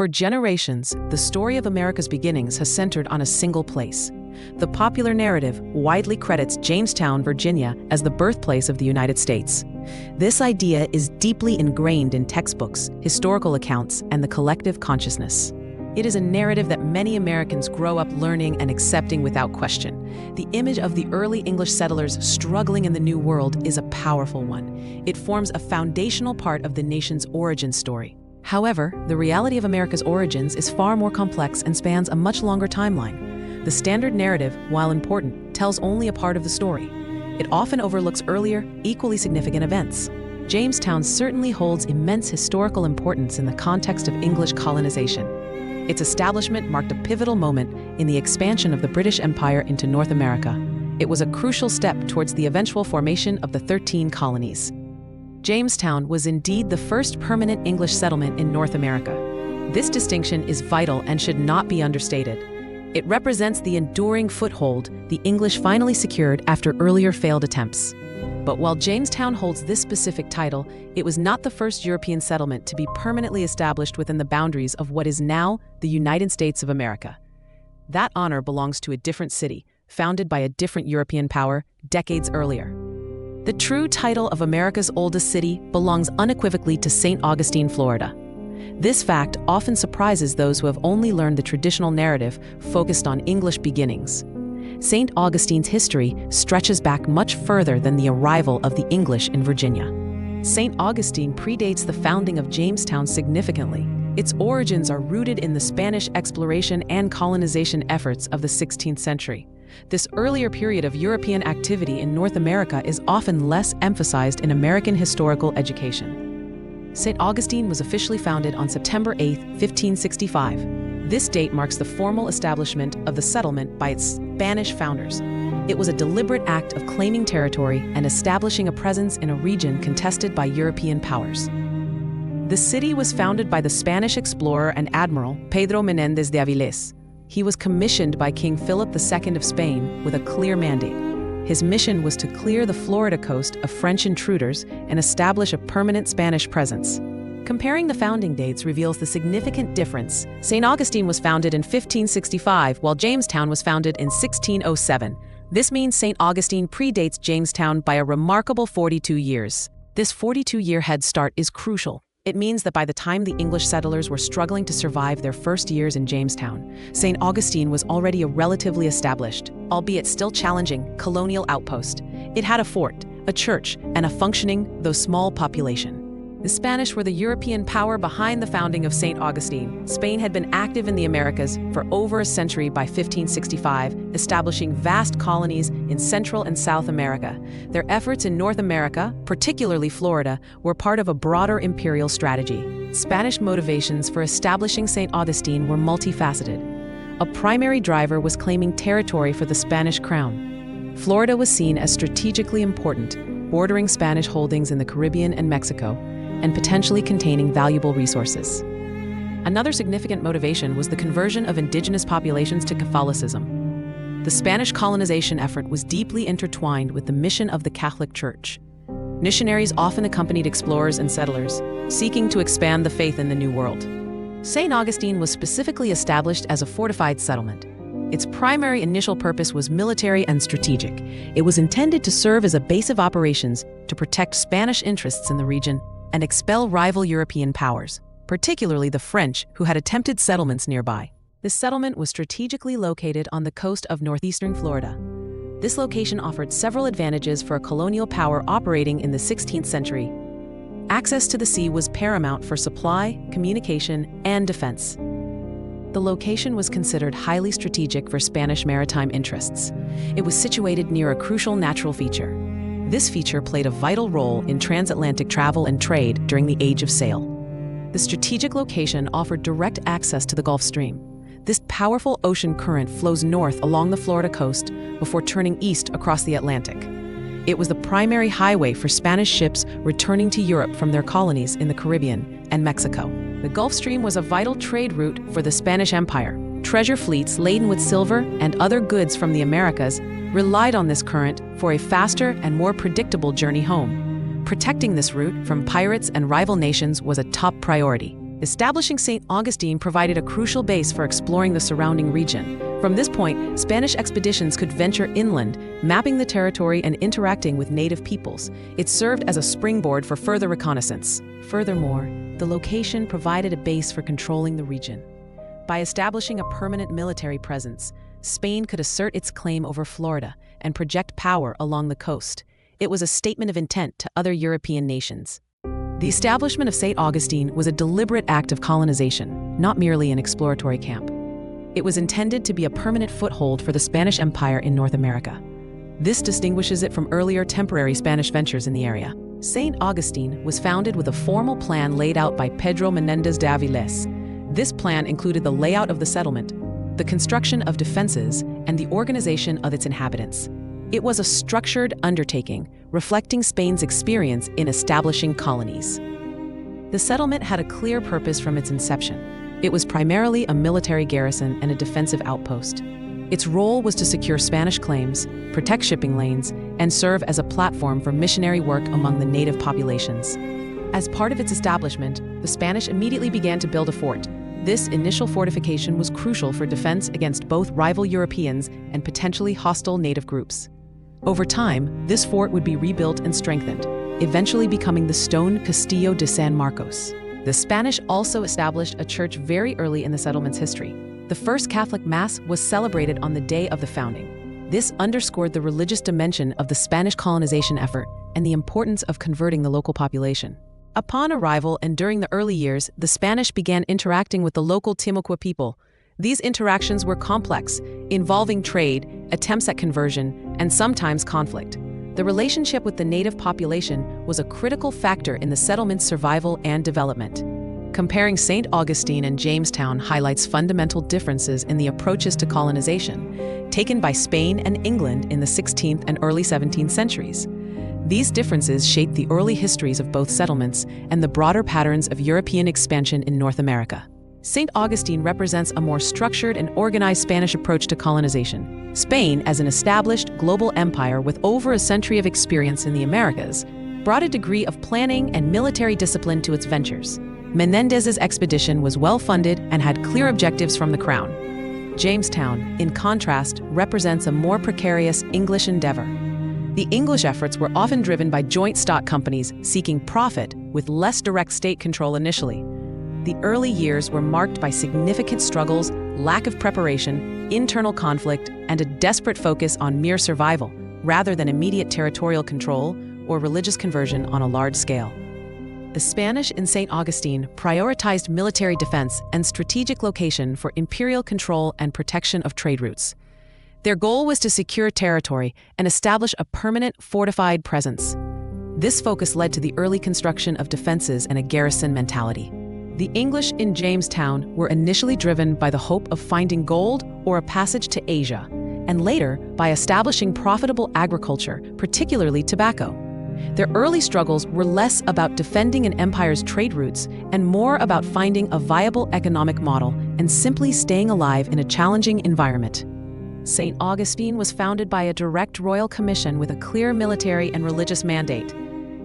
For generations, the story of America's beginnings has centered on a single place. The popular narrative widely credits Jamestown, Virginia, as the birthplace of the United States. This idea is deeply ingrained in textbooks, historical accounts, and the collective consciousness. It is a narrative that many Americans grow up learning and accepting without question. The image of the early English settlers struggling in the New World is a powerful one. It forms a foundational part of the nation's origin story. However, the reality of America's origins is far more complex and spans a much longer timeline. The standard narrative, while important, tells only a part of the story. It often overlooks earlier, equally significant events. Jamestown certainly holds immense historical importance in the context of English colonization. Its establishment marked a pivotal moment in the expansion of the British Empire into North America. It was a crucial step towards the eventual formation of the 13 colonies. Jamestown was indeed the first permanent English settlement in North America. This distinction is vital and should not be understated. It represents the enduring foothold the English finally secured after earlier failed attempts. But while Jamestown holds this specific title, it was not the first European settlement to be permanently established within the boundaries of what is now the United States of America. That honor belongs to a different city, founded by a different European power decades earlier. The true title of America's oldest city belongs unequivocally to St. Augustine, Florida. This fact often surprises those who have only learned the traditional narrative focused on English beginnings. St. Augustine's history stretches back much further than the arrival of the English in Virginia. St. Augustine predates the founding of Jamestown significantly. Its origins are rooted in the Spanish exploration and colonization efforts of the 16th century. This earlier period of European activity in North America is often less emphasized in American historical education. St. Augustine was officially founded on September 8, 1565. This date marks the formal establishment of the settlement by its Spanish founders. It was a deliberate act of claiming territory and establishing a presence in a region contested by European powers. The city was founded by the Spanish explorer and admiral Pedro Menéndez de Avilés. He was commissioned by King Philip II of Spain with a clear mandate. His mission was to clear the Florida coast of French intruders and establish a permanent Spanish presence. Comparing the founding dates reveals the significant difference. St. Augustine was founded in 1565, while Jamestown was founded in 1607. This means St. Augustine predates Jamestown by a remarkable 42 years. This 42-year head start is crucial. It means that by the time the English settlers were struggling to survive their first years in Jamestown, St. Augustine was already a relatively established, albeit still challenging, colonial outpost. It had a fort, a church, and a functioning, though small, population. The Spanish were the European power behind the founding of St. Augustine. Spain had been active in the Americas for over a century by 1565, establishing vast colonies in Central and South America. Their efforts in North America, particularly Florida, were part of a broader imperial strategy. Spanish motivations for establishing St. Augustine were multifaceted. A primary driver was claiming territory for the Spanish crown. Florida was seen as strategically important, bordering Spanish holdings in the Caribbean and Mexico, and potentially containing valuable resources. Another significant motivation was the conversion of indigenous populations to Catholicism. The Spanish colonization effort was deeply intertwined with the mission of the Catholic Church. Missionaries often accompanied explorers and settlers, seeking to expand the faith in the New World. St. Augustine was specifically established as a fortified settlement. Its primary initial purpose was military and strategic. It was intended to serve as a base of operations to protect Spanish interests in the region and expel rival European powers, particularly the French, who had attempted settlements nearby. This settlement was strategically located on the coast of northeastern Florida. This location offered several advantages for a colonial power operating in the 16th century. Access to the sea was paramount for supply, communication, and defense. The location was considered highly strategic for Spanish maritime interests. It was situated near a crucial natural feature. This feature played a vital role in transatlantic travel and trade during the Age of Sail. The strategic location offered direct access to the Gulf Stream. This powerful ocean current flows north along the Florida coast before turning east across the Atlantic. It was the primary highway for Spanish ships returning to Europe from their colonies in the Caribbean and Mexico. The Gulf Stream was a vital trade route for the Spanish Empire. Treasure fleets laden with silver and other goods from the Americas relied on this current for a faster and more predictable journey home. Protecting this route from pirates and rival nations was a top priority. Establishing St. Augustine provided a crucial base for exploring the surrounding region. From this point, Spanish expeditions could venture inland, mapping the territory and interacting with native peoples. It served as a springboard for further reconnaissance. Furthermore, the location provided a base for controlling the region. By establishing a permanent military presence, Spain could assert its claim over Florida and project power along the coast. It was a statement of intent to other European nations. The establishment of St. Augustine was a deliberate act of colonization, not merely an exploratory camp. It was intended to be a permanent foothold for the Spanish Empire in North America. This distinguishes it from earlier temporary Spanish ventures in the area. St. Augustine was founded with a formal plan laid out by Pedro Menéndez de Avilés. This plan included the layout of the settlement, the construction of defenses, and the organization of its inhabitants. It was a structured undertaking, reflecting Spain's experience in establishing colonies. The settlement had a clear purpose from its inception. It was primarily a military garrison and a defensive outpost. Its role was to secure Spanish claims, protect shipping lanes, and serve as a platform for missionary work among the native populations. As part of its establishment, the Spanish immediately began to build a fort. This initial fortification was crucial for defense against both rival Europeans and potentially hostile native groups. Over time, this fort would be rebuilt and strengthened, eventually becoming the stone Castillo de San Marcos. The Spanish also established a church very early in the settlement's history. The first Catholic Mass was celebrated on the day of the founding. This underscored the religious dimension of the Spanish colonization effort and the importance of converting the local population. Upon arrival and during the early years, the Spanish began interacting with the local Timucua people. These interactions were complex, involving trade, attempts at conversion, and sometimes conflict. The relationship with the native population was a critical factor in the settlement's survival and development. Comparing St. Augustine and Jamestown highlights fundamental differences in the approaches to colonization, taken by Spain and England in the 16th and early 17th centuries. These differences shaped the early histories of both settlements and the broader patterns of European expansion in North America. St. Augustine represents a more structured and organized Spanish approach to colonization. Spain, as an established global empire with over a century of experience in the Americas, brought a degree of planning and military discipline to its ventures. Menéndez's expedition was well-funded and had clear objectives from the crown. Jamestown, in contrast, represents a more precarious English endeavor. The English efforts were often driven by joint stock companies seeking profit with less direct state control initially. The early years were marked by significant struggles, lack of preparation, internal conflict, and a desperate focus on mere survival, rather than immediate territorial control or religious conversion on a large scale. The Spanish in St. Augustine prioritized military defense and strategic location for imperial control and protection of trade routes. Their goal was to secure territory and establish a permanent fortified presence. This focus led to the early construction of defenses and a garrison mentality. The English in Jamestown were initially driven by the hope of finding gold or a passage to Asia, and later by establishing profitable agriculture, particularly tobacco. Their early struggles were less about defending an empire's trade routes and more about finding a viable economic model and simply staying alive in a challenging environment. St. Augustine was founded by a direct royal commission with a clear military and religious mandate.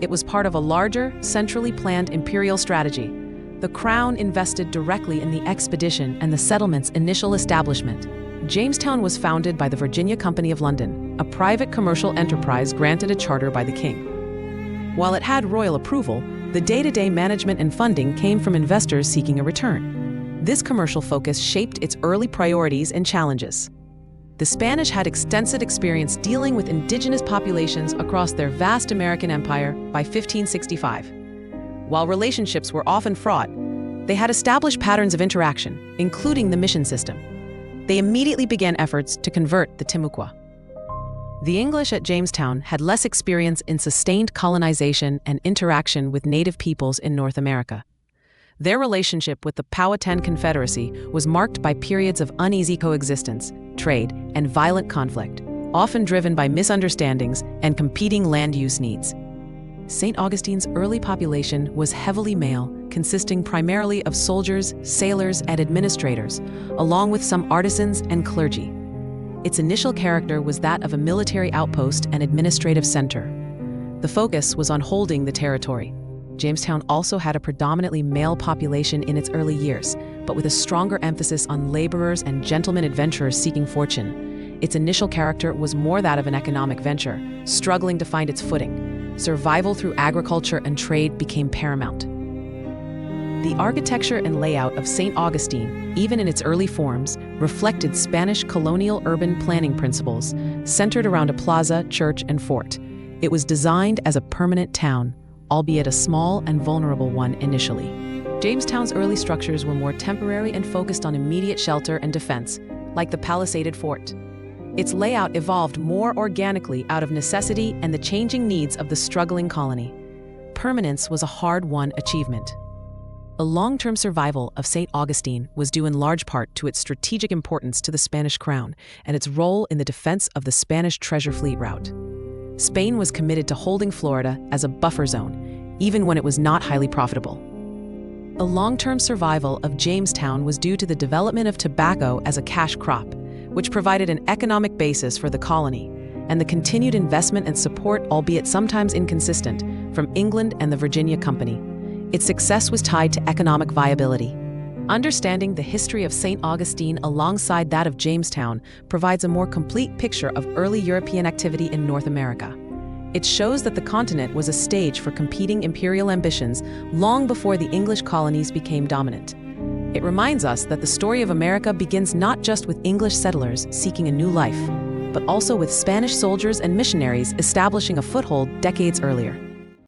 It was part of a larger, centrally planned imperial strategy. The crown invested directly in the expedition and the settlement's initial establishment. Jamestown was founded by the Virginia Company of London, a private commercial enterprise granted a charter by the king. While it had royal approval, the day-to-day management and funding came from investors seeking a return. This commercial focus shaped its early priorities and challenges. The Spanish had extensive experience dealing with indigenous populations across their vast American empire by 1565. While relationships were often fraught, they had established patterns of interaction, including the mission system. They immediately began efforts to convert the Timucua. The English at Jamestown had less experience in sustained colonization and interaction with native peoples in North America. Their relationship with the Powhatan Confederacy was marked by periods of uneasy coexistence, trade, and violent conflict, often driven by misunderstandings and competing land use needs. St. Augustine's early population was heavily male, consisting primarily of soldiers, sailors, and administrators, along with some artisans and clergy. Its initial character was that of a military outpost and administrative center. The focus was on holding the territory. Jamestown also had a predominantly male population in its early years, but with a stronger emphasis on laborers and gentlemen adventurers seeking fortune. Its initial character was more that of an economic venture, struggling to find its footing. Survival through agriculture and trade became paramount. The architecture and layout of St. Augustine, even in its early forms, reflected Spanish colonial urban planning principles, centered around a plaza, church, and fort. It was designed as a permanent town, albeit a small and vulnerable one initially. Jamestown's early structures were more temporary and focused on immediate shelter and defense, like the palisaded fort. Its layout evolved more organically out of necessity and the changing needs of the struggling colony. Permanence was a hard-won achievement. The long-term survival of St. Augustine was due in large part to its strategic importance to the Spanish crown and its role in the defense of the Spanish treasure fleet route. Spain was committed to holding Florida as a buffer zone, even when it was not highly profitable. The long-term survival of Jamestown was due to the development of tobacco as a cash crop, which provided an economic basis for the colony, and the continued investment and support, albeit sometimes inconsistent, from England and the Virginia Company. Its success was tied to economic viability. Understanding the history of St. Augustine alongside that of Jamestown provides a more complete picture of early European activity in North America. It shows that the continent was a stage for competing imperial ambitions long before the English colonies became dominant. It reminds us that the story of America begins not just with English settlers seeking a new life, but also with Spanish soldiers and missionaries establishing a foothold decades earlier.